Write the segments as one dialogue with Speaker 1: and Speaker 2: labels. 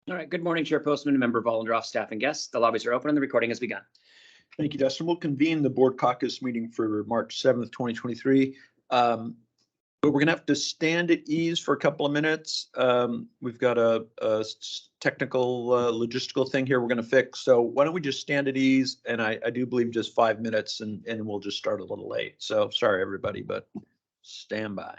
Speaker 1: All right. Good morning, Chair Postman, member Vollendroff, staff, and guests. The lobbies are open and the recording has begun.
Speaker 2: Thank you, Dustin. We'll convene the board caucus meeting for March 7th, 2023. But we're going to have to stand at ease for a couple of minutes. We've got a technical logistical thing here we're going to fix. So why don't we just stand at ease? And I do believe just 5 minutes and we'll just start a little late. So sorry, everybody, but stand by.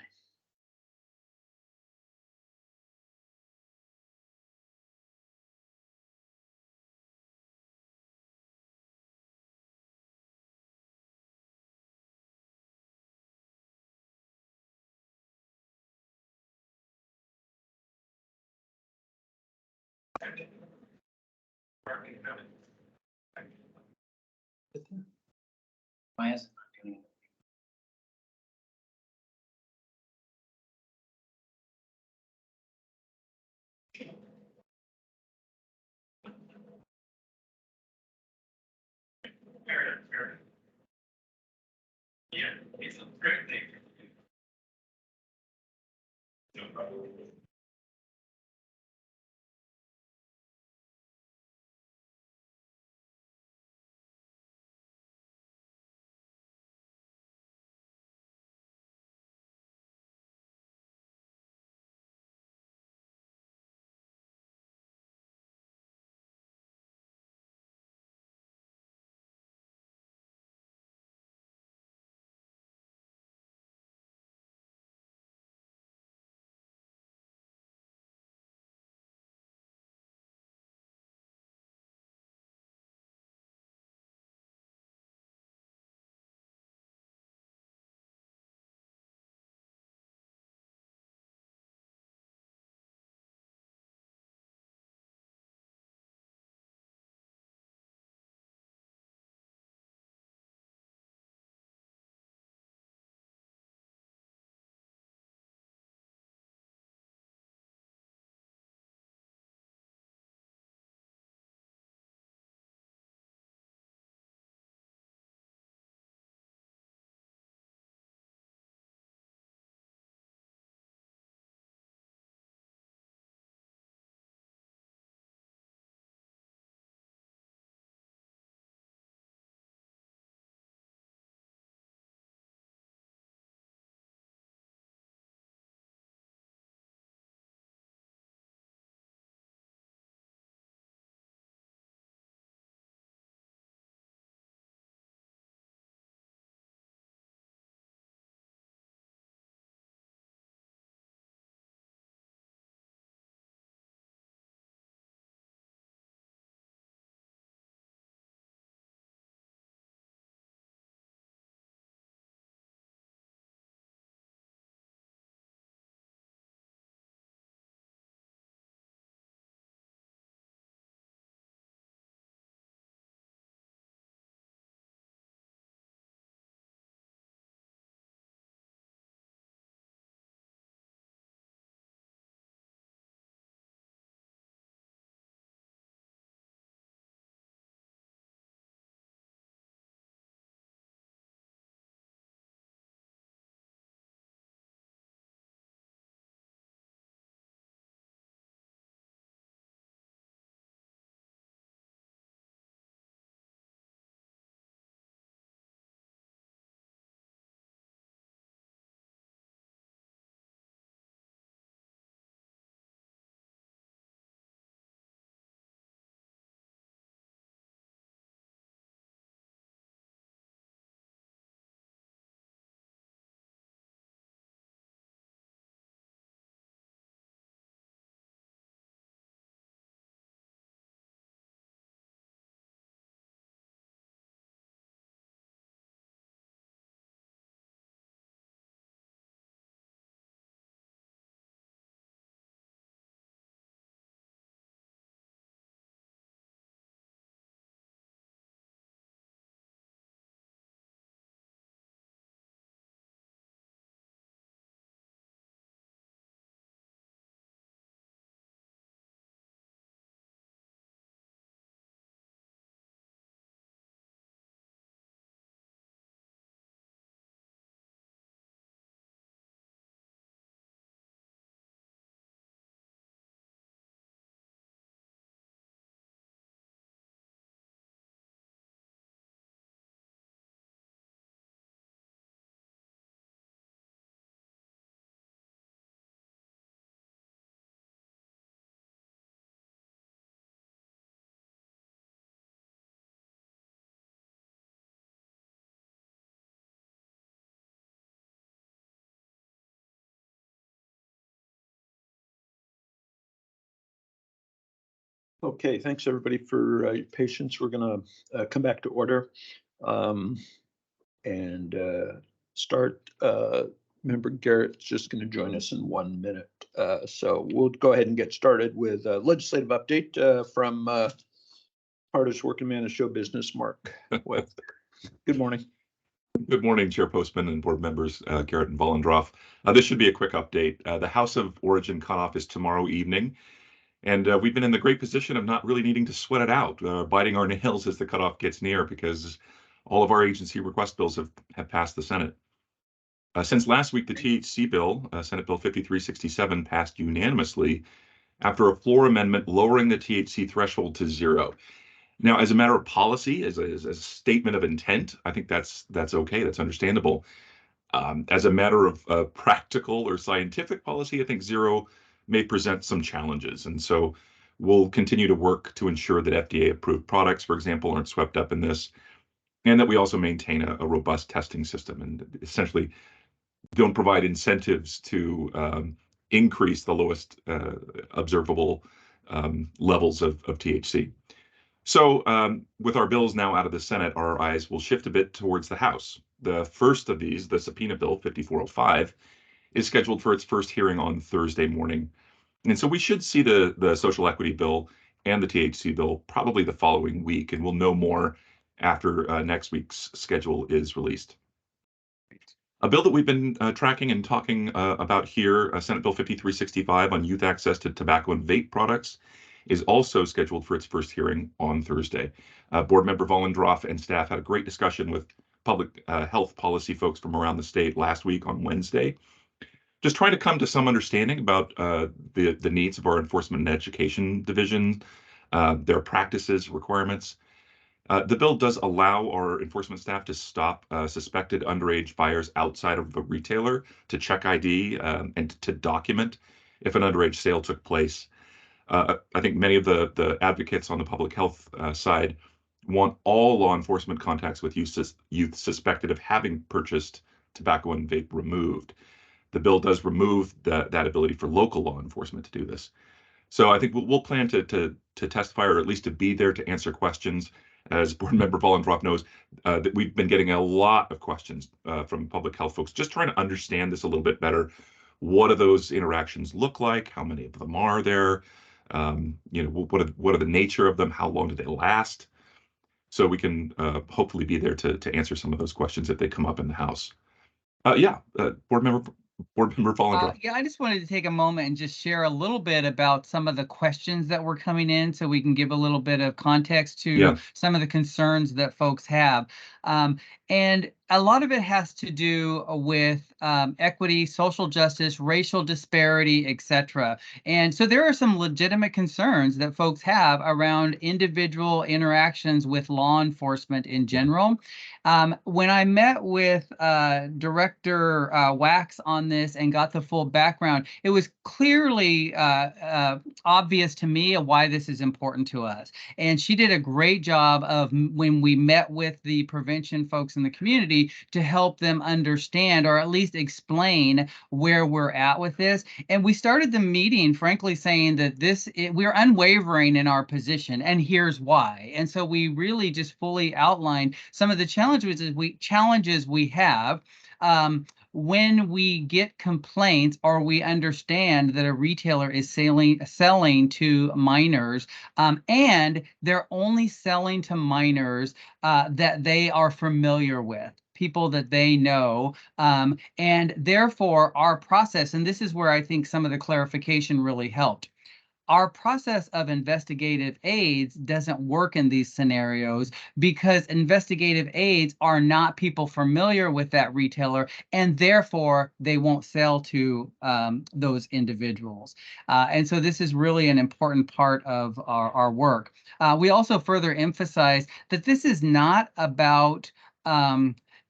Speaker 1: Why is it not doing it?
Speaker 3: Yeah, it's a great thing. No problem.
Speaker 2: Okay, thanks everybody for your patience. We're gonna come back to order and start. Member Garrett's just going to join us in 1 minute. So we'll go ahead and get started with a legislative update from hardest working man of show business, Mark Webb. Good morning.
Speaker 4: Good morning, Chair Postman and board members Garrett and Vollendroff. This should be a quick update. The House of Origin cutoff is tomorrow evening, and we've been in the great position of not really needing to sweat it out, biting our nails as the cutoff gets near, because all of our agency request bills have passed the Senate. Since last week, the THC bill, Senate Bill 5367, passed unanimously after a floor amendment lowering the THC threshold to 0. Now, as a matter of policy, as a statement of intent, I think that's okay. That's understandable. As a matter of practical or scientific policy, I think 0 may present some challenges. And so we'll continue to work to ensure that FDA-approved products, for example, aren't swept up in this, and that we also maintain a robust testing system and essentially don't provide incentives to increase the lowest observable levels of THC. So with our bills now out of the Senate, our eyes will shift a bit towards the House. The first of these, the subpoena bill 5405, is scheduled for its first hearing on Thursday morning. And so we should see the social equity bill and the THC bill probably the following week, and we'll know more after next week's schedule is released. A bill that we've been tracking and talking about here, Senate Bill 5365 on youth access to tobacco and vape products, is also scheduled for its first hearing on Thursday. Board member Vollendroff and staff had a great discussion with public health policy folks from around the state last week on Wednesday, just trying to come to some understanding about the needs of our enforcement and education division, their practices, requirements. The bill does allow our enforcement staff to stop suspected underage buyers outside of the retailer to check ID and to document if an underage sale took place. I think many of the advocates on the public health side want all law enforcement contacts with youth suspected of having purchased tobacco and vape removed. The bill does remove that ability for local law enforcement to do this. So I think we'll plan to testify, or at least to be there to answer questions. As board member Vollendroff knows, that we've been getting a lot of questions from public health folks, just trying to understand this a little bit better. What do those interactions look like? How many of them are there? What are the nature of them? How long do they last? So we can hopefully be there to answer some of those questions if they come up in the House. Board member Vollendroff.
Speaker 5: Yeah, I just wanted to take a moment and just share a little bit about some of the questions that were coming in so we can give a little bit of context to some of the concerns that folks have. And a lot of it has to do with equity, social justice, racial disparity, etc. And so there are some legitimate concerns that folks have around individual interactions with law enforcement in general. When I met with Director Wax on this and got the full background, it was clearly obvious to me why this is important to us. And she did a great job of, when we met with the prevention folks in the community, to help them understand, or at least explain, where we're at with this. And we started the meeting, frankly, saying that we're unwavering in our position, and here's why. And so we really just fully outlined some of the challenges we have when we get complaints, or we understand that a retailer is selling to minors, and they're only selling to minors that they are familiar with, people that they know, and therefore our process, and this is where I think some of the clarification really helped. Our process of investigative aids doesn't work in these scenarios, because investigative aids are not people familiar with that retailer, and therefore they won't sell to those individuals. And so this is really an important part of our work. We also further emphasize that this is not about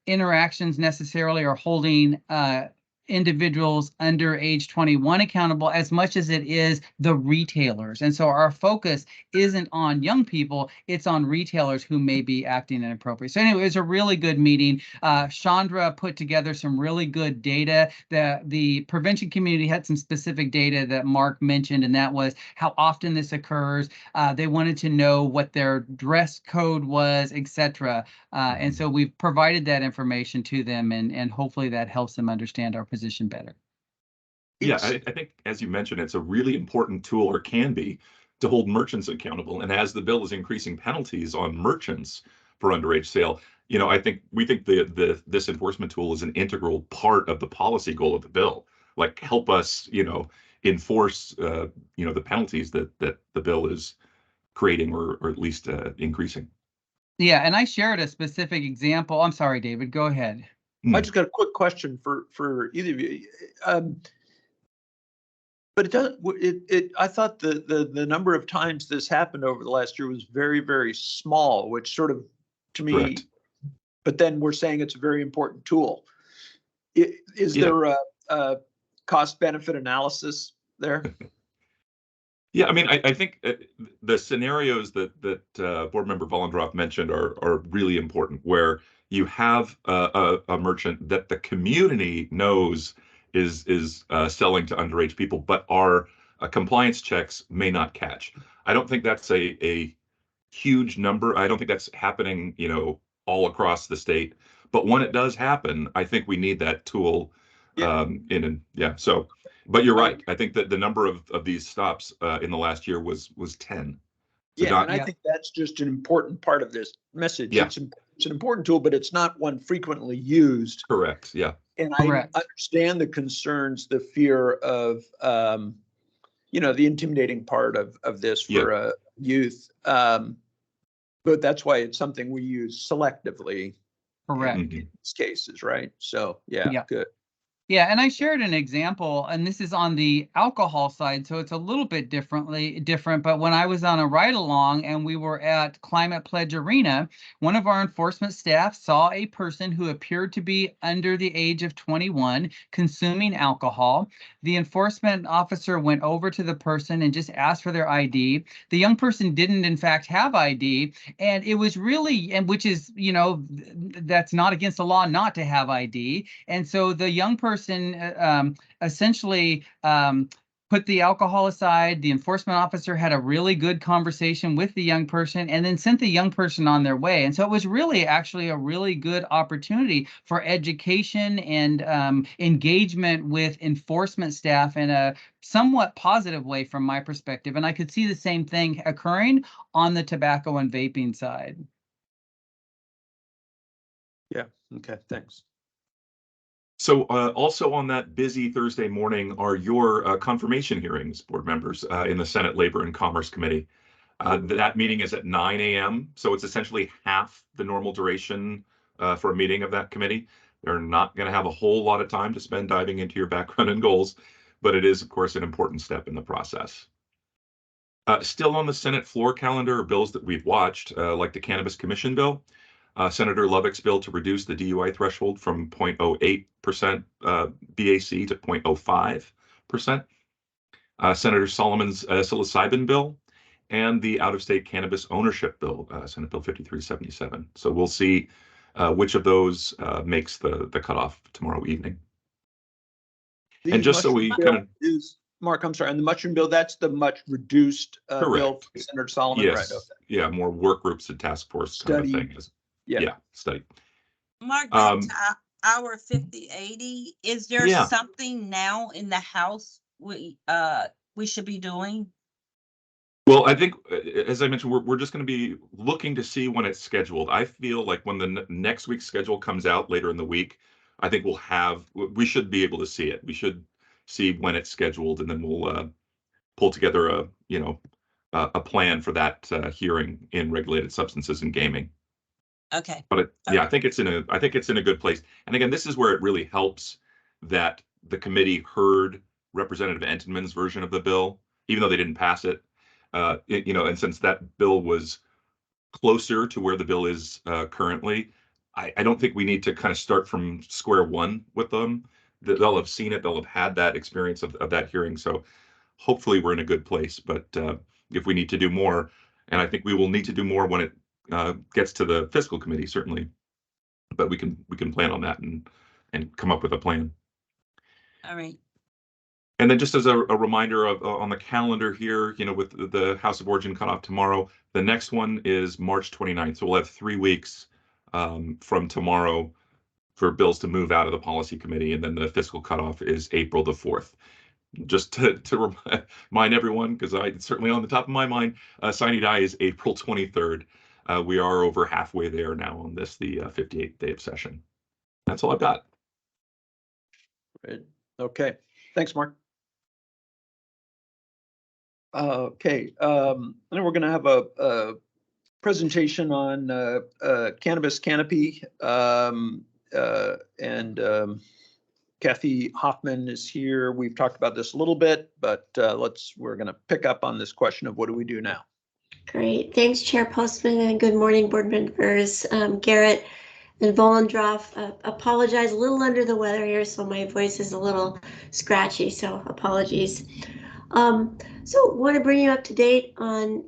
Speaker 5: interactions necessarily, or holding individuals under age 21 accountable as much as it is the retailers. And so our focus isn't on young people, it's on retailers who may be acting inappropriate. So anyway, it was a really good meeting. Chandra put together some really good data. The prevention community had some specific data that Mark mentioned, and that was how often this occurs. They wanted to know what their dress code was, etc. And so we've provided that information to them, and hopefully that helps them understand our position better.
Speaker 4: Yeah, I think, as you mentioned, it's a really important tool, or can be, to hold merchants accountable. And as the bill is increasing penalties on merchants for underage sale, we think this enforcement tool is an integral part of the policy goal of the bill. Like, help us, enforce, the penalties that the bill is creating, or at least increasing.
Speaker 5: Yeah, and I shared a specific example. I'm sorry, David, go ahead.
Speaker 2: I just got a quick question for either of you. But it doesn't. I thought the number of times this happened over the last year was very, very small, which sort of, to me.
Speaker 4: Correct.
Speaker 2: But then we're saying it's a very important tool. Is there a cost benefit analysis there?
Speaker 4: Yeah, I mean, I think the scenarios that Board Member Vollendorf mentioned are really important, where you have a merchant that the community knows is selling to underage people, but our compliance checks may not catch. I don't think that's a huge number. I don't think that's happening, all across the state. But when it does happen, I think we need that tool. So. But you're right. I think that the number of these stops in the last year was 10. So
Speaker 2: and I think that's just an important part of this message.
Speaker 4: Yeah.
Speaker 2: It's an important tool, but it's not one frequently used.
Speaker 4: Correct. Yeah.
Speaker 2: And I understand the concerns, the fear of, the intimidating part of this for youth. But that's why it's something we use selectively.
Speaker 5: Correct.
Speaker 2: In these cases, right? So yeah. Good.
Speaker 5: Yeah, and I shared an example, and this is on the alcohol side, so it's a little bit different. But when I was on a ride along and we were at Climate Pledge Arena, one of our enforcement staff saw a person who appeared to be under the age of 21 consuming alcohol. The enforcement officer went over to the person and just asked for their ID. The young person didn't, in fact, have ID, and it was really, and which is, that's not against the law not to have ID. And so the young person essentially put the alcohol aside. The enforcement officer had a really good conversation with the young person and then sent the young person on their way. And so it was really actually a really good opportunity for education and engagement with enforcement staff in a somewhat positive way from my perspective. And I could see the same thing occurring on the tobacco and vaping side.
Speaker 2: Yeah. Okay. Thanks.
Speaker 4: So also on that busy Thursday morning are your confirmation hearings, board members, in the Senate Labor and Commerce Committee. That meeting is at 9 a.m. So it's essentially half the normal duration for a meeting of that committee. They're not going to have a whole lot of time to spend diving into your background and goals, but it is, of course, an important step in the process. Still on the Senate floor calendar are bills that we've watched, like the Cannabis Commission bill. Senator Lovick's bill to reduce the DUI threshold from 0.08% BAC to 0.05%. Senator Solomon's psilocybin bill, and the out-of-state cannabis ownership bill, Senate Bill 5377. So we'll see which of those makes the cutoff tomorrow evening. And just so we kind of
Speaker 2: Mark, I'm sorry, and the mushroom bill, that's the much reduced bill from Senator Solomon,
Speaker 4: yes.
Speaker 2: right? Okay.
Speaker 4: Yeah, more work groups and task force kind of thing. Yeah, study.
Speaker 6: Mark, back to our 5080, is there something now in the House we should be doing?
Speaker 4: Well, I think, as I mentioned, we're just going to be looking to see when it's scheduled. I feel like when the next week's schedule comes out later in the week, I think we should be able to see it. We should see when it's scheduled, and then we'll pull together a plan for that hearing in regulated substances and gaming.
Speaker 6: Okay.
Speaker 4: But I think it's in a good place. And again, this is where it really helps that the committee heard Representative Entenmann's version of the bill, even though they didn't pass it. And since that bill was closer to where the bill is currently, I don't think we need to kind of start from square one with them. they'll have seen it, they'll have had that experience of that hearing. So hopefully we're in a good place, but if we need to do more, and I think we will need to do more when it gets to the fiscal committee, certainly, but we can plan on that and come up with a plan.
Speaker 6: All right.
Speaker 4: And then just as a reminder of on the calendar here, with the House of Origin cutoff tomorrow, the next one is March 29th. So we'll have 3 weeks from tomorrow for bills to move out of the policy committee, and then the fiscal cutoff is April the 4th. Just to remind everyone, because it's certainly on the top of my mind, sine die is April 23rd. We are over halfway there now on this, the 58th day of session. That's all I've got.
Speaker 2: Great. Okay. Thanks, Mark. Okay. And then we're going to have a presentation on cannabis canopy. Kathy Hoffman is here. We've talked about this a little bit, but we're going to pick up on this question of what do we do now?
Speaker 7: Great. Thanks, Chair Postman, and good morning, board members. Garrett and Volendroff, apologize, a little under the weather here, so my voice is a little scratchy, so apologies. So want to bring you up to date on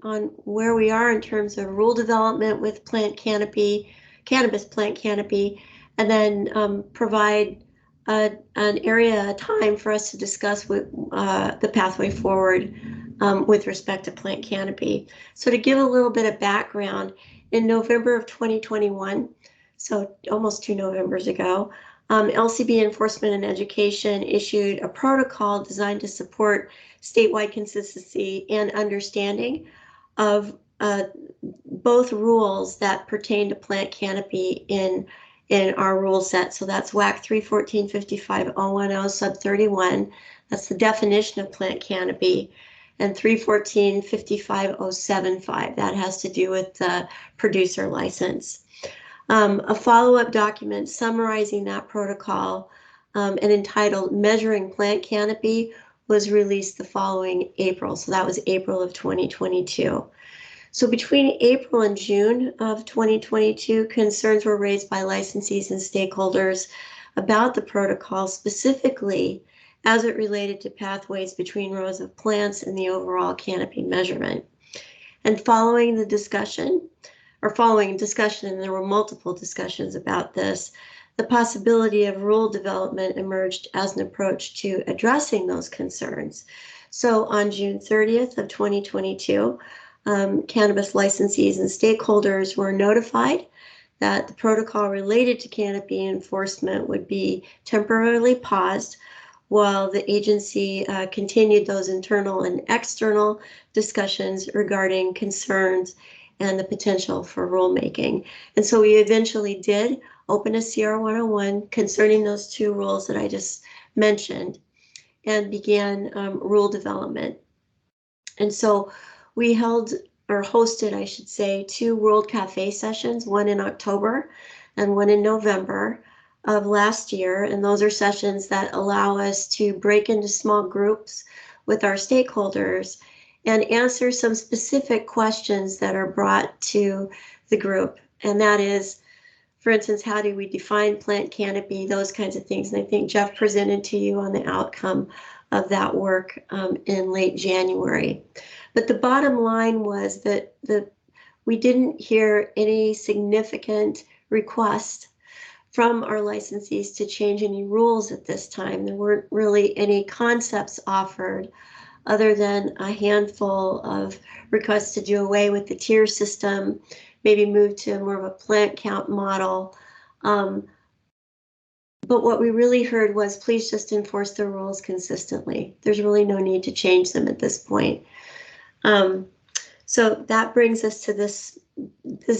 Speaker 7: where we are in terms of rule development with cannabis plant canopy, and then provide an area, a time for us to discuss with the pathway forward with respect to plant canopy. So to give a little bit of background, in November of 2021, so almost 2 Novembers ago, LCB Enforcement and Education issued a protocol designed to support statewide consistency and understanding of both rules that pertain to plant canopy in our rule set. So that's WAC 314-55-010 sub 31. That's the definition of plant canopy. And 314-55-075. That has to do with the producer license. A follow-up document summarizing that protocol and entitled Measuring Plant Canopy was released the following April. So that was April of 2022. So between April and June of 2022, concerns were raised by licensees and stakeholders about the protocol, specifically as it related to pathways between rows of plants and the overall canopy measurement. And following discussion, and there were multiple discussions about this, the possibility of rule development emerged as an approach to addressing those concerns. So on June 30th of 2022, cannabis licensees and stakeholders were notified that the protocol related to canopy enforcement would be temporarily paused while the agency continued those internal and external discussions regarding concerns and the potential for rulemaking. And so we eventually did open a CR 101 concerning those 2 rules that I just mentioned and began rule development. And so we hosted, I should say, 2 World Cafe sessions, one in October and one in November of last year. And those are sessions that allow us to break into small groups with our stakeholders and answer some specific questions that are brought to the group. And that is, for instance, how do we define plant canopy, those kinds of things. And I think Jeff presented to you on the outcome of that work in late January. But the bottom line was that we didn't hear any significant requests from our licensees to change any rules at this time. There weren't really any concepts offered other than a handful of requests to do away with the tier system, maybe move to more of a plant count model. But what we really heard was, please just enforce the rules consistently. There's really no need to change them at this point. So that brings us to this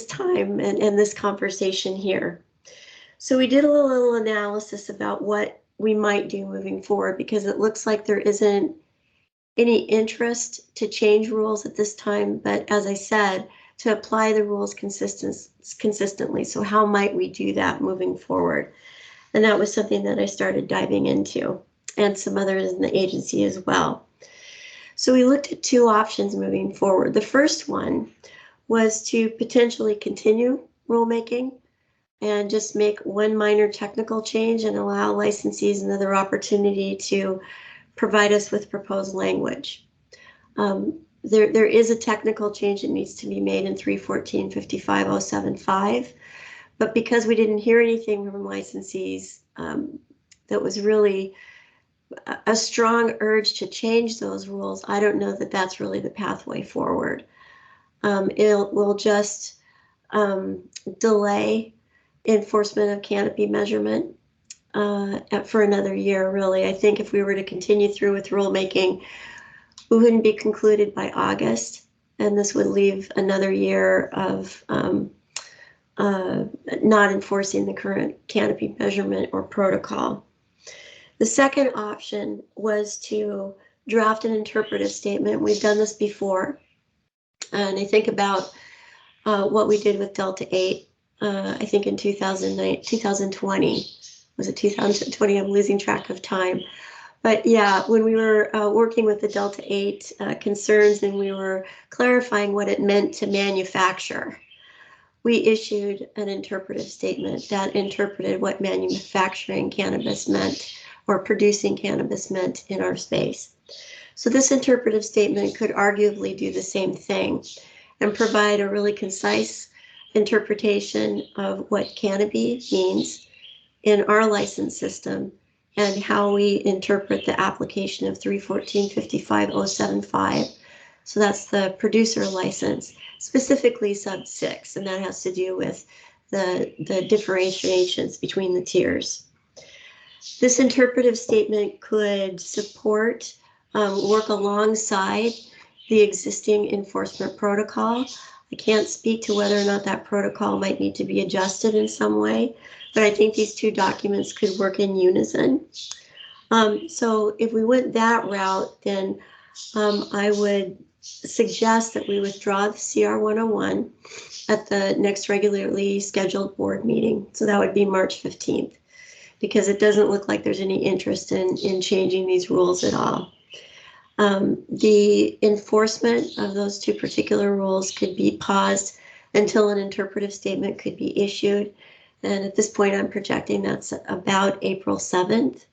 Speaker 7: time and this conversation here. So we did a little analysis about what we might do moving forward, because it looks like there isn't any interest to change rules at this time, but as I said, to apply the rules consistently. So how might we do that moving forward? And that was something that I started diving into, and some others in the agency as well. So we looked at 2 options moving forward. The first one was to potentially continue rulemaking and just make one minor technical change and allow licensees another opportunity to provide us with proposed language. There is a technical change that needs to be made in 314-55075, but because we didn't hear anything from licensees, that was really a strong urge to change those rules. I don't know that that's really the pathway forward. Will just delay enforcement of canopy measurement for another year, really. I think if we were to continue through with rulemaking, we wouldn't be concluded by August, and this would leave another year of not enforcing the current canopy measurement or protocol. The second option was to draft an interpretive statement. We've done this before, and I think about what we did with Delta 8, I think in 2020. Was it 2020? I'm losing track of time. But yeah, when we were working with the Delta 8 concerns and we were clarifying what it meant to manufacture, we issued an interpretive statement that interpreted what manufacturing cannabis meant or producing cannabis meant in our space. So this interpretive statement could arguably do the same thing and provide a really concise interpretation of what canopy means in our license system and how we interpret the application of 314-55075. So that's the producer license, specifically sub 6, and that has to do with the differentiations between the tiers. This interpretive statement could support, work alongside the existing enforcement protocol. I can't speak to whether or not that protocol might need to be adjusted in some way, but I think these two documents could work in unison. So if we went that route, then I would suggest that we withdraw the CR 101 at the next regularly scheduled board meeting. So that would be March 15th, because it doesn't look like there's any interest in changing these rules at all. The enforcement of those two particular rules could be paused until an interpretive statement could be issued. And at this point, I'm projecting that's about April 7th.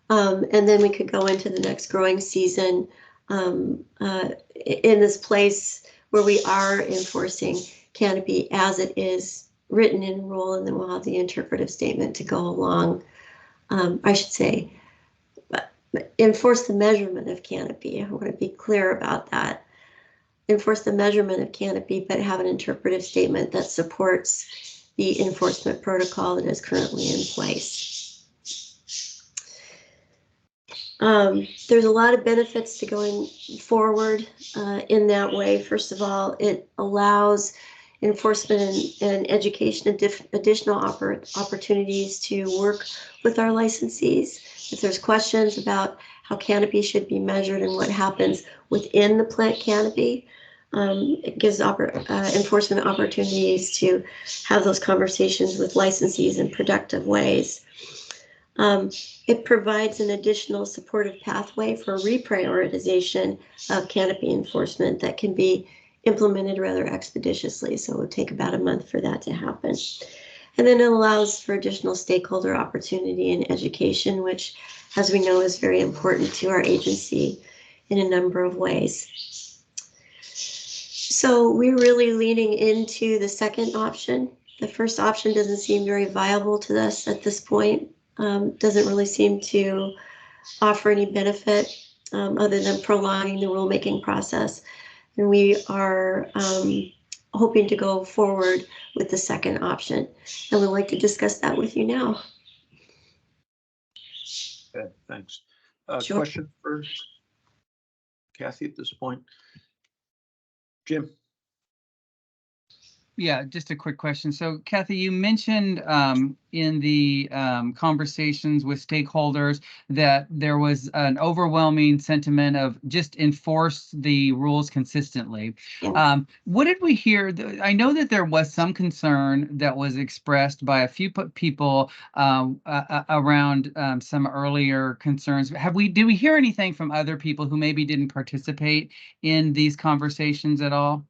Speaker 7: And then we could go into the next growing season in this place where we are enforcing canopy as it is written in rule, and then we'll have the interpretive statement to go along. I should say, enforce the measurement of canopy. I want to be clear about that. Enforce the measurement of canopy, but have an interpretive statement that supports the enforcement protocol that is currently in place. There's a lot of benefits to going forward in that way. First of all, it allows enforcement and education additional opportunities to work with our licensees. If there's questions about how canopy should be measured and what happens within the plant canopy, it gives enforcement opportunities to have those conversations with licensees in productive ways. It provides an additional supportive pathway for reprioritization of canopy enforcement that can be implemented rather expeditiously. So it would take about a month for that to happen. And then it allows for additional stakeholder opportunity and education, which, as we know, is very important to our agency in a number of ways. So we're really leaning into the second option. The first option doesn't seem very viable to us at this point. Doesn't really seem to offer any benefit other than prolonging the rulemaking process. And we are hoping to go forward with the second option. And we'd like to discuss that with you now.
Speaker 2: Okay, thanks.
Speaker 7: Sure.
Speaker 2: Question for Kathy at this point? Jim?
Speaker 5: Yeah, just a quick question. So Kathy, you mentioned in the conversations with stakeholders that there was an overwhelming sentiment of just enforce the rules consistently.
Speaker 7: Yeah.
Speaker 5: What did we hear? I know that there was some concern that was expressed by a few people around some earlier concerns. Did we hear anything from other people who maybe didn't participate in these conversations at all?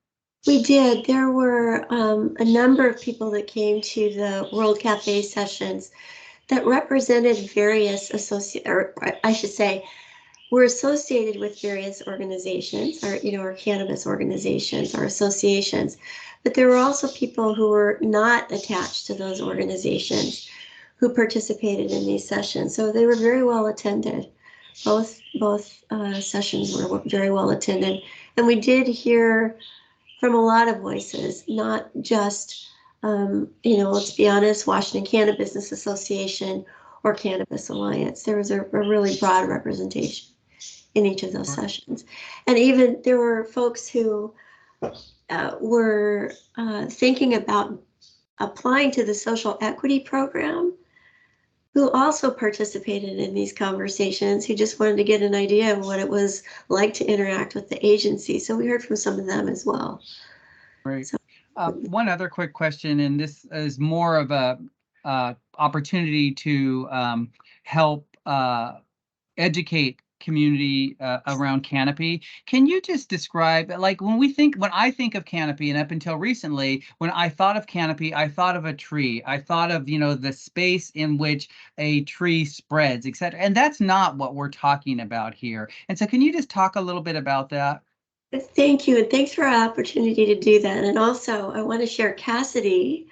Speaker 7: We did. There were a number of people that came to the World Cafe sessions that represented various or I should say, were associated with various organizations, or cannabis organizations or associations. But there were also people who were not attached to those organizations who participated in these sessions. So they were very well attended. Both sessions were very well attended, and we did hear from a lot of voices, not just, let's be honest, Washington Cannabis Business Association or Cannabis Alliance. There was a really broad representation in each of those sessions. And even there were folks who were thinking about applying to the social equity program, who also participated in these conversations, who just wanted to get an idea of what it was like to interact with the agency. So we heard from some of them as well.
Speaker 5: Right.
Speaker 7: So,
Speaker 5: one other quick question, and this is more of a opportunity to help educate community around canopy. Can you just describe, like, when I think of canopy, and up until recently, when I thought of canopy, I thought of a tree. I thought of, the space in which a tree spreads, etc. And that's not what we're talking about here. And so can you just talk a little bit about that?
Speaker 7: Thank you, and thanks for our opportunity to do that. And also, I want to share Cassidy,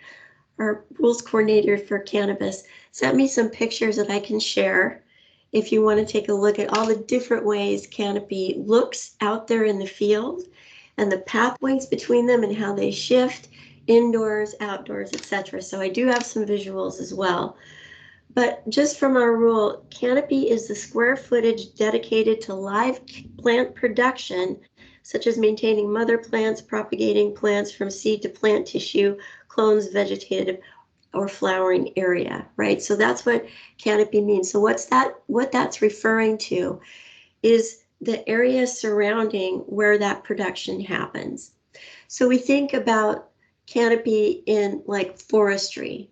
Speaker 7: our rules coordinator for cannabis, sent me some pictures that I can share if you want to take a look at all the different ways canopy looks out there in the field and the pathways between them and how they shift indoors, outdoors, etc. So I do have some visuals as well. But just from our rule, canopy is the square footage dedicated to live plant production, such as maintaining mother plants, propagating plants from seed to plant tissue, clones, vegetative, or flowering area, right? So that's what canopy means. So what that's referring to is the area surrounding where that production happens. So we think about canopy in like forestry,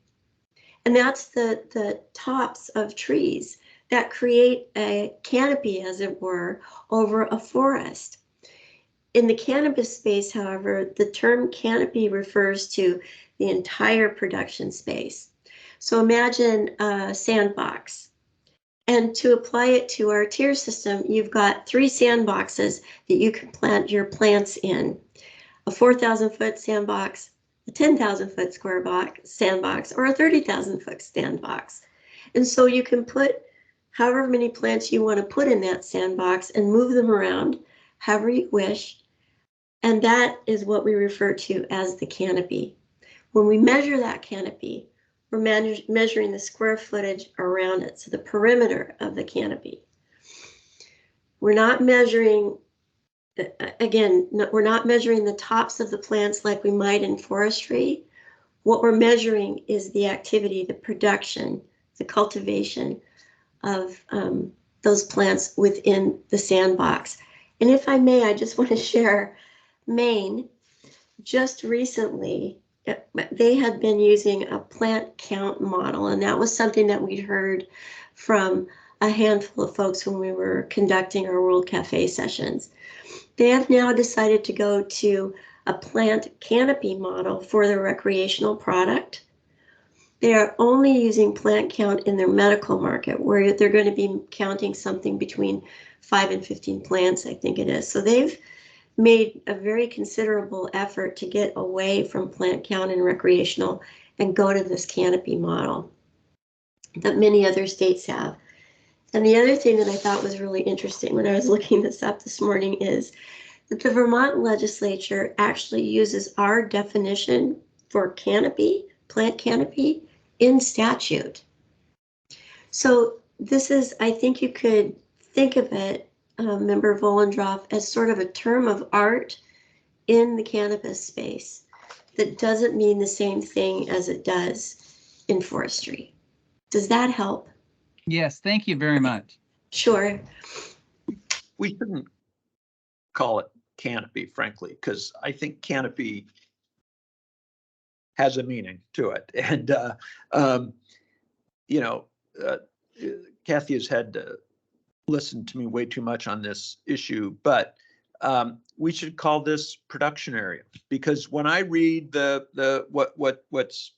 Speaker 7: and that's the tops of trees that create a canopy, as it were, over a forest. In the cannabis space, however, the term canopy refers to the entire production space. So imagine a sandbox. And to apply it to our tier system, you've got 3 sandboxes that you can plant your plants in. A 4,000-foot sandbox, a 10,000-foot sandbox, or a 30,000-foot sandbox. And so you can put however many plants you want to put in that sandbox and move them around however you wish. And that is what we refer to as the canopy. When we measure that canopy, we're measuring the square footage around it, so the perimeter of the canopy. We're not measuring, again, we're not measuring the tops of the plants like we might in forestry. What we're measuring is the activity, the production, the cultivation of those plants within the sandbox. And if I may, I just want to share Maine. Just recently, they had been using a plant count model, and that was something that we'd heard from a handful of folks when we were conducting our World Cafe sessions. They have now decided to go to a plant canopy model for their recreational product. They are only using plant count in their medical market, where they're going to be counting something between 5 and 15 plants, I think it is. So they've made a very considerable effort to get away from plant count and recreational and go to this canopy model that many other states have. And the other thing that I thought was really interesting when I was looking this up this morning is that the Vermont legislature actually uses our definition for canopy, plant canopy, in statute. So this is, I think you could think of it, Member Volendroff, as sort of a term of art in the cannabis space that doesn't mean the same thing as it does in forestry. Does that help?
Speaker 5: Yes, thank you very much.
Speaker 7: Sure.
Speaker 2: We shouldn't call it canopy, frankly, because I think canopy has a meaning to it. And, Kathy has had to listen to me way too much on this issue, but We should call this production area, because when I read what's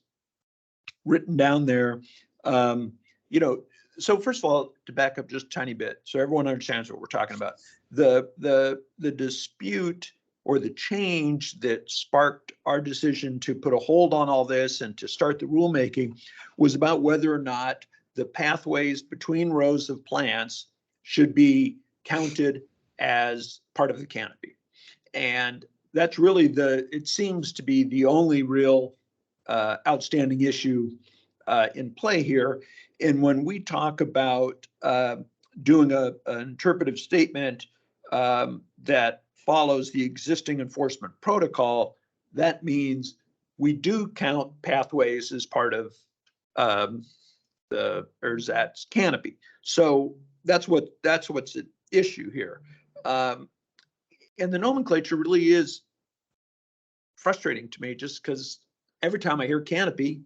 Speaker 2: written down there, you know, so first of all, to back up just a tiny bit, so everyone understands what we're talking about. The dispute or the change that sparked our decision to put a hold on all this and to start the rulemaking was about whether or not the pathways between rows of plants should be counted as part of the canopy. And that's really it seems to be the only real outstanding issue in play here. And when we talk about doing an interpretive statement that follows the existing enforcement protocol, that means we do count pathways as part of the ersatz canopy. So that's what's at issue here. And the nomenclature really is frustrating to me, just because every time I hear canopy,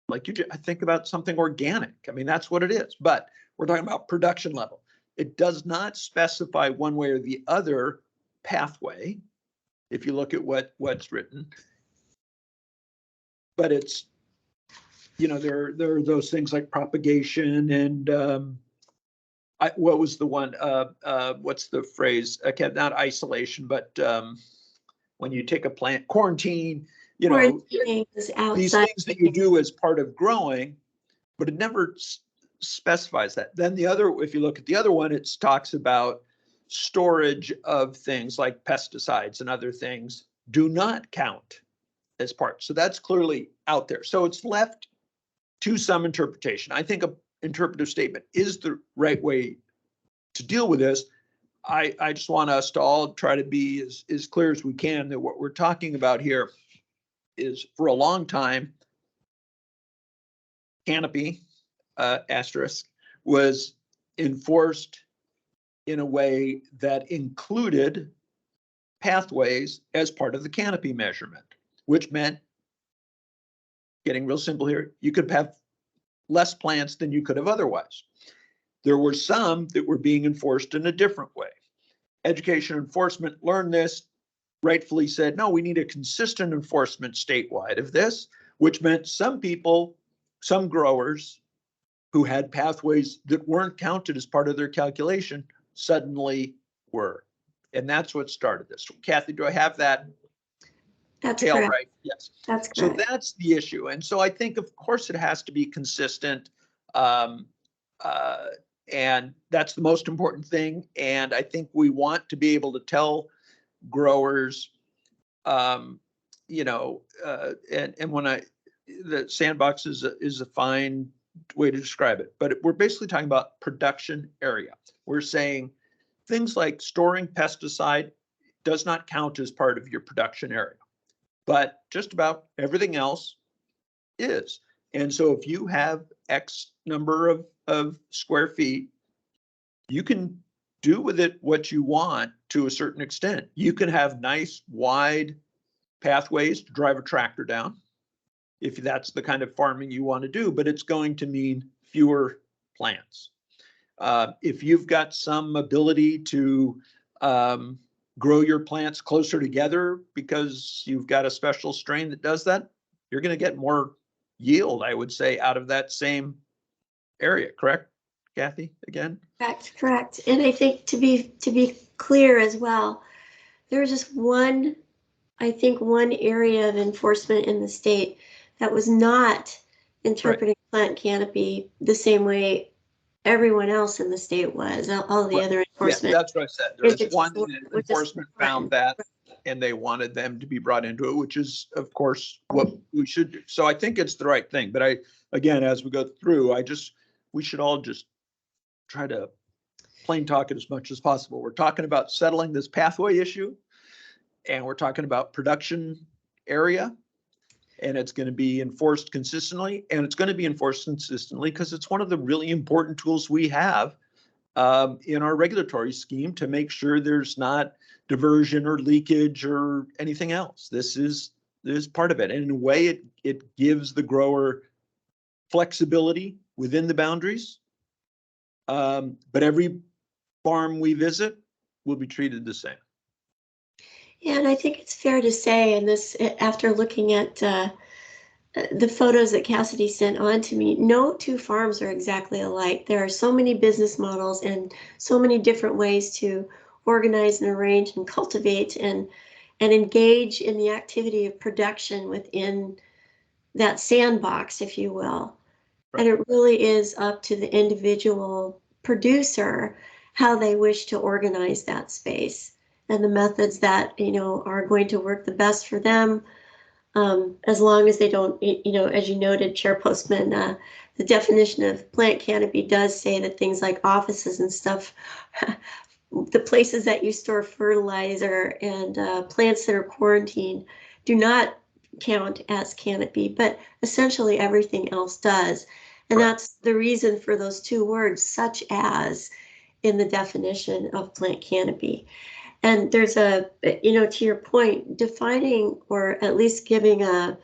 Speaker 2: like I think about something organic. I mean, that's what it is. But we're talking about production level. It does not specify one way or the other pathway, if you look at what's written. But it's, you know, there are those things like propagation and what was the one? What's the phrase? Not isolation, but when you take a plant, quarantine. You know, these things that you do as part of growing, but it never specifies that. Then the other, if you look at the other one, it talks about storage of things like pesticides and other things do not count as part. So that's clearly out there. So it's left to some interpretation. I think an interpretive statement is the right way to deal with this. I just want us to all try to be as clear as we can that what we're talking about here is, for a long time, canopy asterisk was enforced in a way that included pathways as part of the canopy measurement, which meant, getting real simple here, you could have less plants than you could have otherwise. There were some that were being enforced in a different way. Education enforcement learned this, rightfully said, no, we need a consistent enforcement statewide of this, which meant some people, some growers who had pathways that weren't counted as part of their calculation suddenly were. And that's what started this. Kathy, do I have that?
Speaker 7: That's
Speaker 2: tail
Speaker 7: correct.
Speaker 2: right? Yes.
Speaker 7: That's correct.
Speaker 2: So that's the issue. And so I think, of course, it has to be consistent. And that's the most important thing. And I think we want to be able to tell growers, you know, and when the sandbox is a fine way to describe it, but we're basically talking about production area. We're saying things like storing pesticide does not count as part of your production area, but just about everything else is. And so if you have X number of square feet, you can do with it what you want to a certain extent. You can have nice wide pathways to drive a tractor down, if that's the kind of farming you want to do, but it's going to mean fewer plants. If you've got some ability to grow your plants closer together because you've got a special strain that does that, you're going to get more yield, I would say, out of that same area. Correct, Kathy? Again,
Speaker 7: correct. And I think to be clear as well, there's just one area of enforcement in the state that was not interpreting plant canopy the same way everyone else in the state was. All the other enforcement.
Speaker 2: Yeah, that's what I said. There's one enforcement found that, and they wanted them to be brought into it, which is, of course, what we should do. So I think it's the right thing. But again, as we go through, we should all just try to plain talk it as much as possible. We're talking about settling this pathway issue, and we're talking about production area, and it's going to be enforced consistently, and it's going to be enforced consistently because it's one of the really important tools we have in our regulatory scheme to make sure there's not diversion or leakage or anything else. This is part of it. And in a way, it gives the grower flexibility within the boundaries. But every farm we visit will be treated the same.
Speaker 7: Yeah, and I think it's fair to say, and this, after looking at the photos that Cassidy sent on to me, no two farms are exactly alike. There are so many business models and so many different ways to organize and arrange and cultivate and engage in the activity of production within that sandbox, if you will.
Speaker 2: Right.
Speaker 7: And it really is up to the individual producer how they wish to organize that space and the methods that, you know, are going to work the best for them. As long as they don't, you know, as you noted, Chair Postman, the definition of plant canopy does say that things like offices and stuff, the places that you store fertilizer and plants that are quarantined do not count as canopy, but essentially everything else does. And that's the reason for those two words, such as, in the definition of plant canopy. And there's a, you know, to your point, defining or at least giving an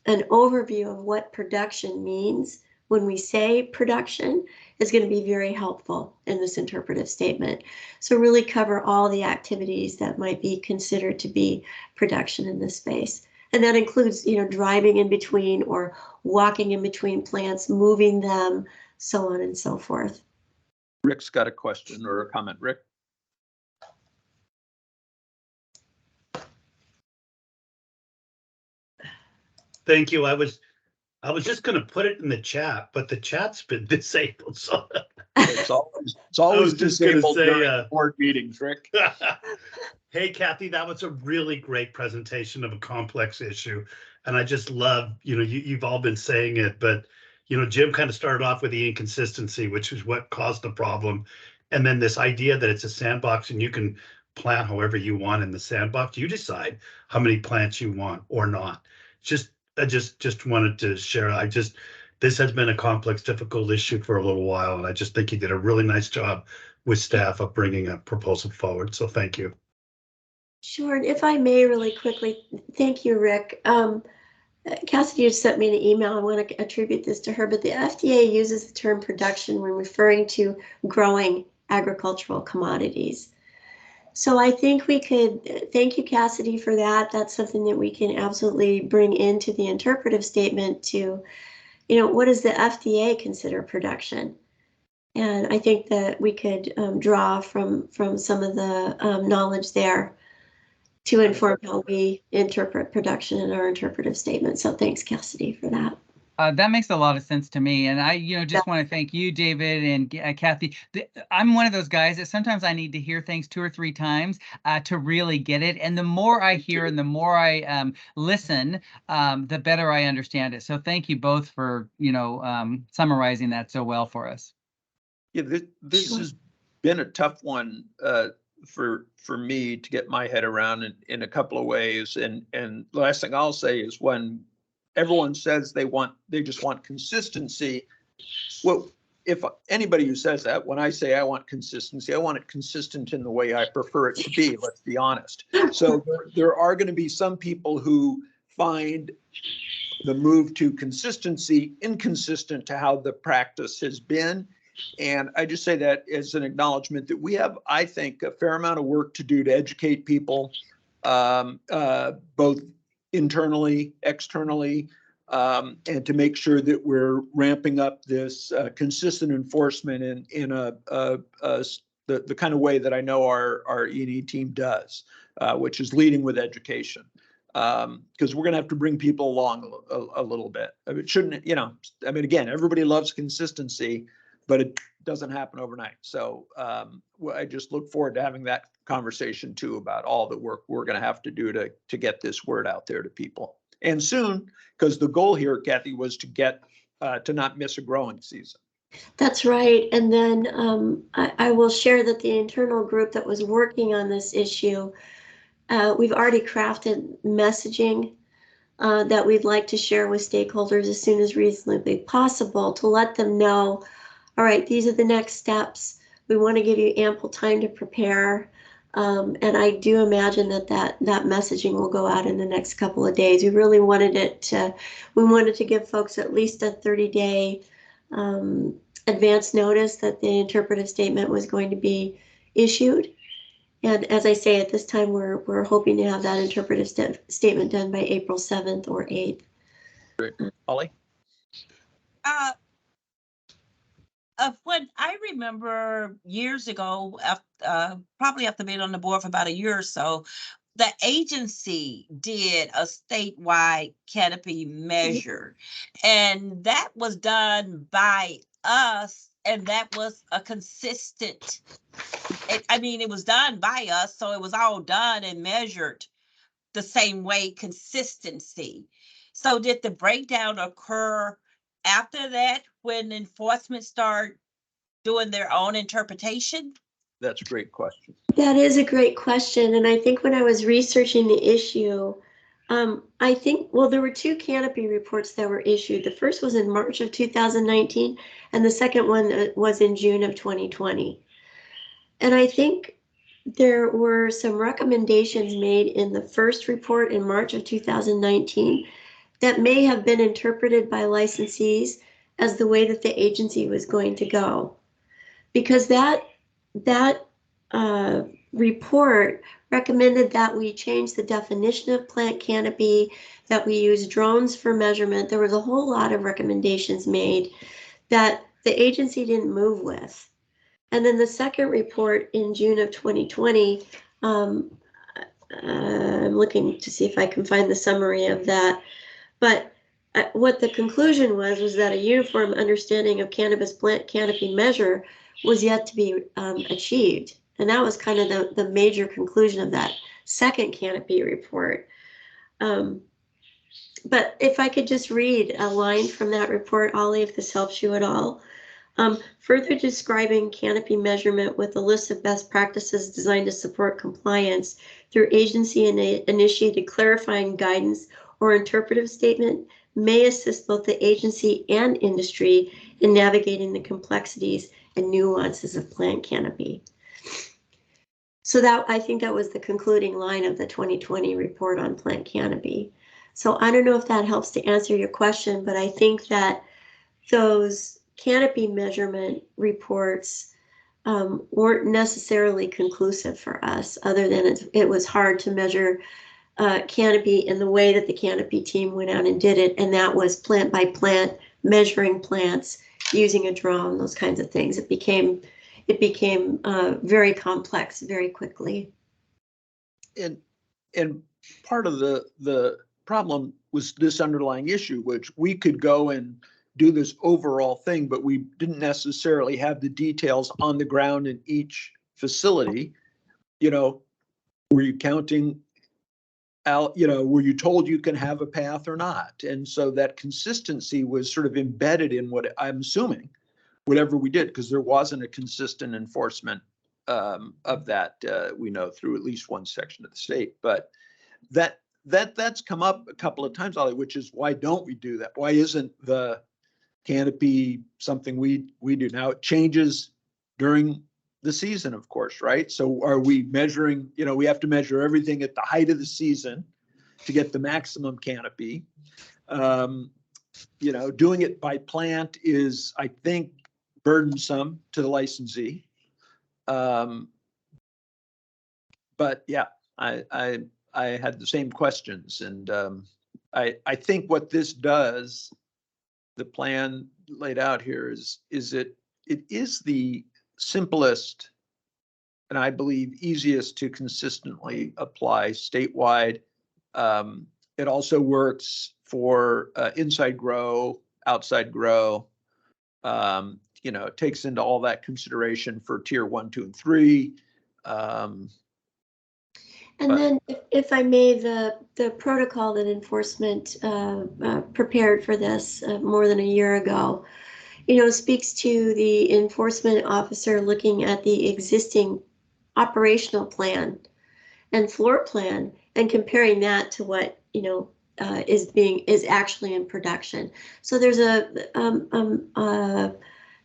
Speaker 7: overview of what production means when we say production is going to be very helpful in this interpretive statement. So really cover all the activities that might be considered to be production in this space. And that includes, you know, driving in between or walking in between plants, moving them, so on and so forth.
Speaker 2: Rick's got a question or a comment. Rick?
Speaker 8: Thank you. I was just going to put it in the chat, but the chat's been disabled. So
Speaker 2: It's always
Speaker 8: just gonna
Speaker 2: disabled
Speaker 8: say,
Speaker 2: during board meetings, Rick.
Speaker 8: hey, Kathy, that was a really great presentation of a complex issue. And I just love, you know, you've all been saying it, but, you know, Jim kind of started off with the inconsistency, which is what caused the problem. And then this idea that it's a sandbox and you can plant however you want in the sandbox. You decide how many plants you want or not. I just wanted to share. This has been a complex, difficult issue for a little while, and I just think you did a really nice job with staff of bringing a proposal forward. So thank you.
Speaker 7: Sure, and if I may really quickly, thank you, Rick. Cassidy just sent me an email. I want to attribute this to her, but the FDA uses the term production when referring to growing agricultural commodities. So I think we could, thank you, Cassidy, for that. That's something that we can absolutely bring into the interpretive statement to, you know, what does the FDA consider production? And I think that we could draw from some of the knowledge there to inform how we interpret production in our interpretive statement. So thanks, Cassidy, for that.
Speaker 5: That makes a lot of sense to me. And I, you know, just want to thank you, David and Kathy. I'm one of those guys that sometimes I need to hear things 2 or 3 times to really get it. And the more I hear and the more I listen, the better I understand it. So thank you both for, you know, summarizing that so well for us.
Speaker 2: Yeah, this has been a tough one for me to get my head around in a couple of ways. And the last thing I'll say is when everyone says they just want consistency. Well, if anybody who says that, when I say I want consistency, I want it consistent in the way I prefer it to be, let's be honest. So there are going to be some people who find the move to consistency inconsistent to how the practice has been. And I just say that as an acknowledgement that we have, I think, a fair amount of work to do to educate people, both internally, externally, and to make sure that we're ramping up this consistent enforcement in the kind of way that I know our E&E team does, which is leading with education. Because we're going to have to bring people along a little bit. I mean, it shouldn't, you know, I mean, again, everybody loves consistency, but it doesn't happen overnight. So I just look forward to having that conversation too about all the work we're going to have to do to get this word out there to people. And soon, because the goal here, Kathy, was to get to not miss a growing season.
Speaker 7: That's right. And then I will share that the internal group that was working on this issue, we've already crafted messaging that we'd like to share with stakeholders as soon as reasonably possible to let them know, all right, these are the next steps. We want to give you ample time to prepare. And I do imagine that messaging will go out in the next couple of days. We really wanted we wanted to give folks at least a 30-day advance notice that the interpretive statement was going to be issued. And as I say, at this time, we're hoping to have that interpretive statement done by April 7th or 8th.
Speaker 2: Great. Holly?
Speaker 6: Of what I remember years ago, probably after being on the board for about a year or so, the agency did a statewide canopy measure, and that was done by us, and that was a consistent. I mean, it was done by us, so it was all done and measured the same way, consistency. So did the breakdown occur after that when enforcement started doing their own interpretation?
Speaker 2: That's a great question.
Speaker 7: That is a great question. And I think when I was researching the issue, I think, well, there were two canopy reports that were issued. The first was in March of 2019, and the second one was in June of 2020. And I think there were some recommendations made in the first report in March of 2019 that may have been interpreted by licensees as the way that the agency was going to go. Because that report recommended that we change the definition of plant canopy, that we use drones for measurement. There was a whole lot of recommendations made that the agency didn't move with. And then the second report in June of 2020, I'm looking to see if I can find the summary of that. But what the conclusion was that a uniform understanding of cannabis plant canopy measure was yet to be achieved. And that was kind of the major conclusion of that second canopy report. But if I could just read a line from that report, Ollie, if this helps you at all. Further describing canopy measurement with a list of best practices designed to support compliance through agency-initiated clarifying guidance or interpretive statement may assist both the agency and industry in navigating the complexities and nuances of plant canopy. So that, I think that was the concluding line of the 2020 report on plant canopy. So I don't know if that helps to answer your question, but I think that those canopy measurement reports weren't necessarily conclusive for us, other than it was hard to measure canopy in the way that the canopy team went out and did it, and that was plant by plant, measuring plants, using a drone, those kinds of things. It became very complex very quickly.
Speaker 2: And part of the problem was this underlying issue, which we could go and do this overall thing, but we didn't necessarily have the details on the ground in each facility. You know, were you counting out, you know, were you told you can have a path or not? And so that consistency was sort of embedded in what I'm assuming, whatever we did, because there wasn't a consistent enforcement of that, we know, through at least one section of the state. But that's come up a couple of times, Ollie, which is why don't we do that? Why isn't the canopy something we do? Now it changes during the season, of course, right? So are we measuring, you know, we have to measure everything at the height of the season to get the maximum canopy. You know, doing it by plant is, I think, burdensome to the licensee. But yeah, I had the same questions, and I think what this does, the plan laid out here is it is the simplest and I believe easiest to consistently apply statewide. It also works for inside grow, outside grow. You know, it takes into all that consideration for tier 1, 2, and 3.
Speaker 7: And then, if I may, the protocol that enforcement prepared for this more than a year ago, you know, speaks to the enforcement officer looking at the existing operational plan and floor plan and comparing that to what, you know, is actually in production. So there's a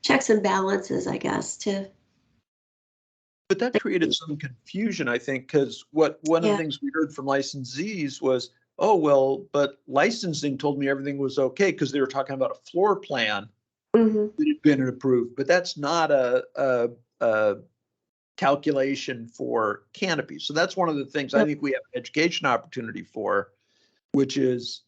Speaker 7: checks and balances, I guess, to.
Speaker 2: But that created some confusion, I think, because one of the things we heard from licensees was, oh, well, but licensing told me everything was okay because they were talking about a floor plan that had been approved. But that's not a calculation for canopy. So that's one of the things I think we have an education opportunity for, which is,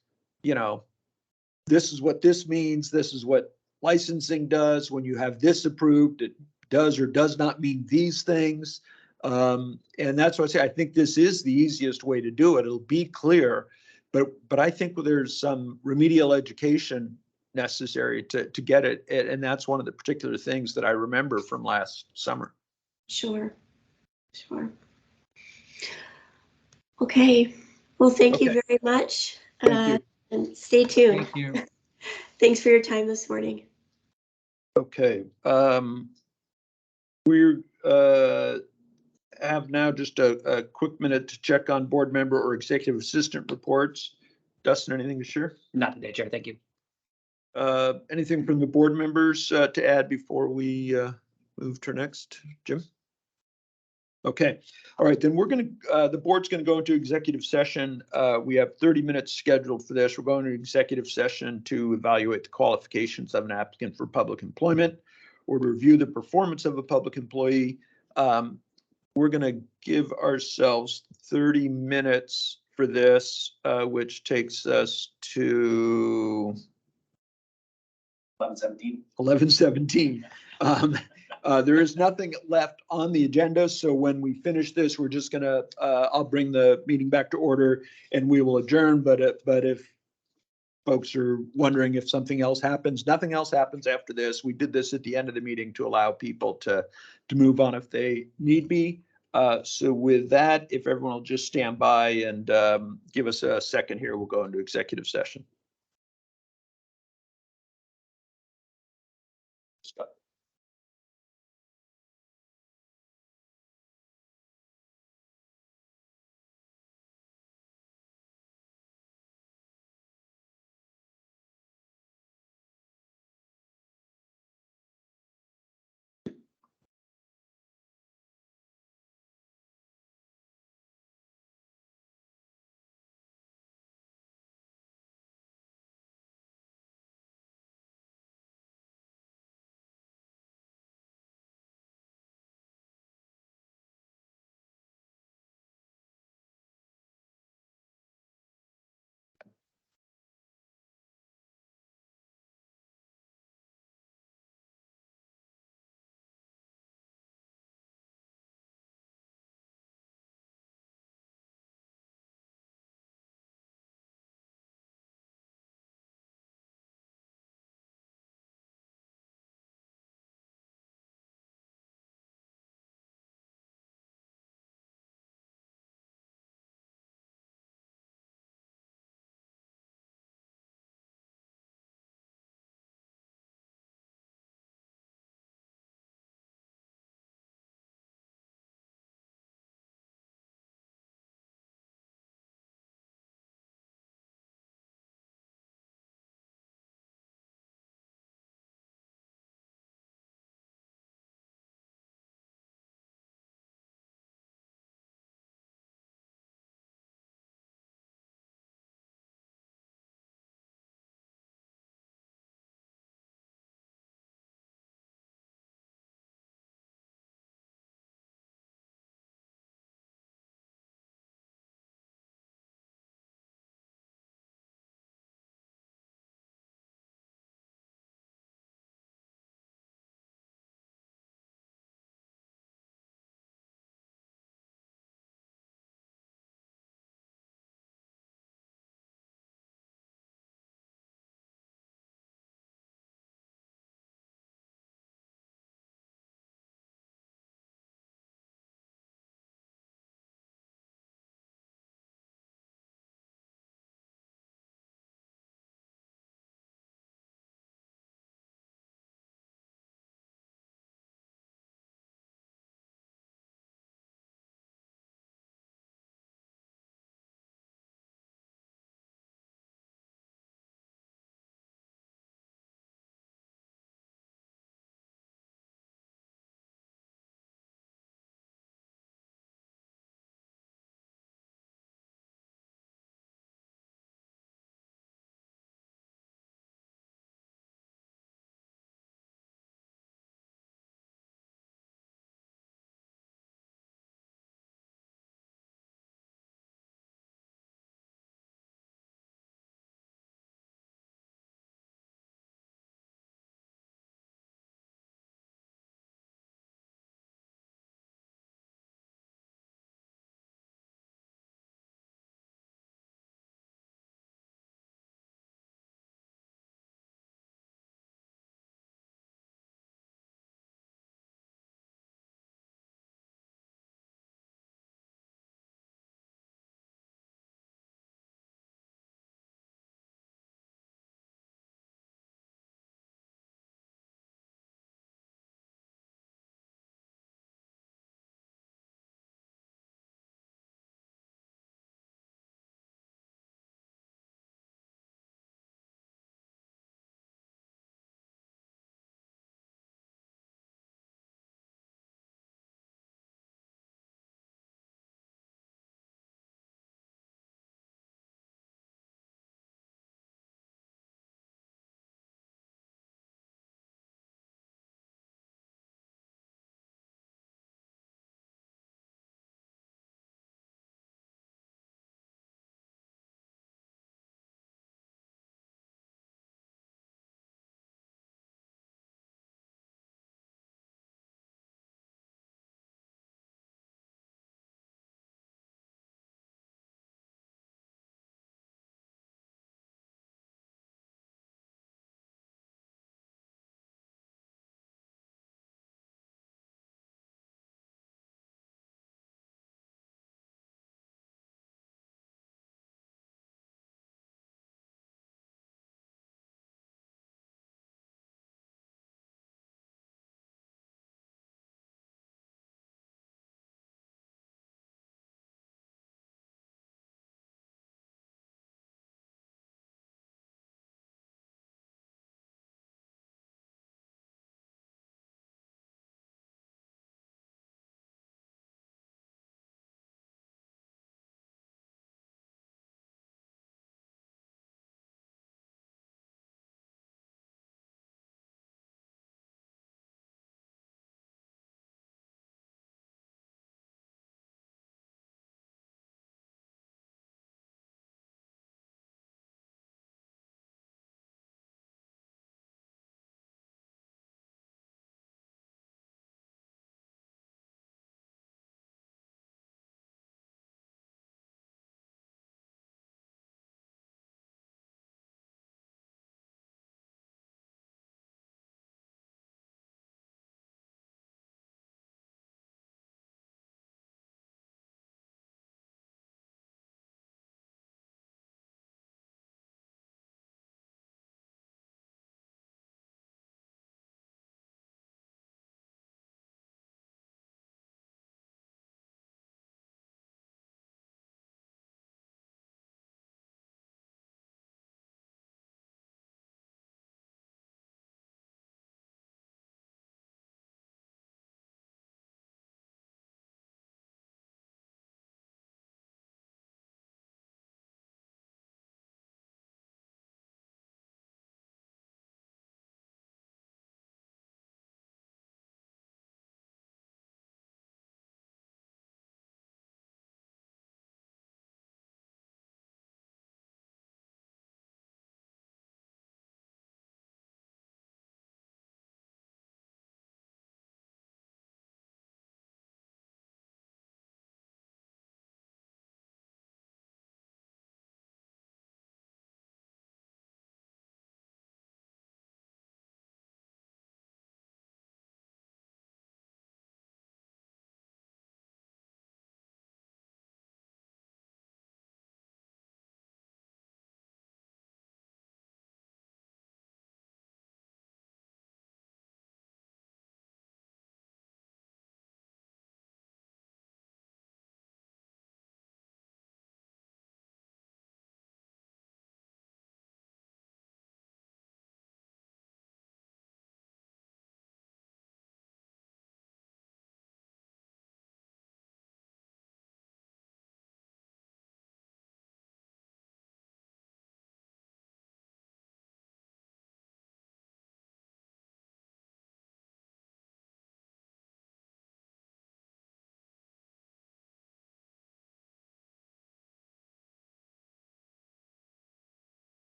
Speaker 2: this is what this means. This is what licensing does. When you have this approved, it does or does not mean these things. And that's why I say I think this is the easiest way to do it. It'll be clear, but I think there's some remedial education necessary to get it. And that's one of the particular things that I remember from last summer.
Speaker 7: Sure. Okay. Well, thank you very much.
Speaker 2: Thank you.
Speaker 7: And stay tuned.
Speaker 5: Thank you.
Speaker 7: Thanks for your time this morning.
Speaker 2: Okay. We have now just a quick minute to check on board member or executive assistant reports. Dustin, anything to share?
Speaker 1: Not today, Chair. Thank you.
Speaker 2: Anything from the board members to add before we move to next, Jim? Okay, all right, then the board's gonna go into executive session. We have 30 minutes scheduled for this. We're going to executive session to evaluate the qualifications of an applicant for public employment or to review the performance of a public employee. We're gonna give ourselves 30 minutes for this, which takes us to 11:17. There is nothing left on the agenda, so when we finish this, we're just gonna, I'll bring the meeting back to order and we will adjourn, but if folks are wondering if something else happens, nothing else happens after this. We did this at the end of the meeting to allow people to move on if they need be. So with that, if everyone will just stand by and give us a second here, we'll go into executive session. Scott.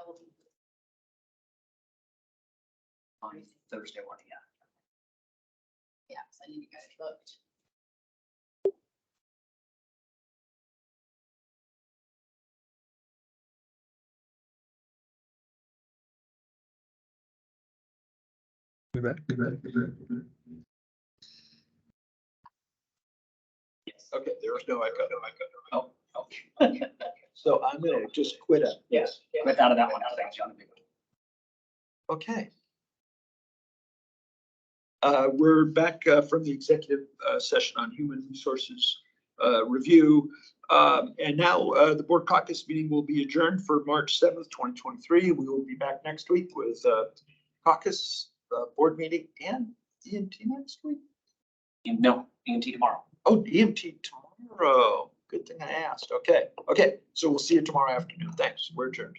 Speaker 9: will be.
Speaker 1: On Thursday morning, yeah.
Speaker 9: Yeah, so I need to get it booked.
Speaker 1: Yes.
Speaker 2: Okay, there was no echo.
Speaker 1: Oh,
Speaker 2: So I'm gonna just quit it.
Speaker 1: yes, but out of that one, thanks, John.
Speaker 2: Okay. We're back from the executive session on human resources review. And now the board caucus meeting will be adjourned for March 7th, 2023. We will be back next week with caucus board meeting and EMT next week.
Speaker 1: No, EMT tomorrow.
Speaker 2: Oh, EMT tomorrow. Good thing I asked. Okay. Okay. So we'll see you tomorrow afternoon. Thanks. We're adjourned.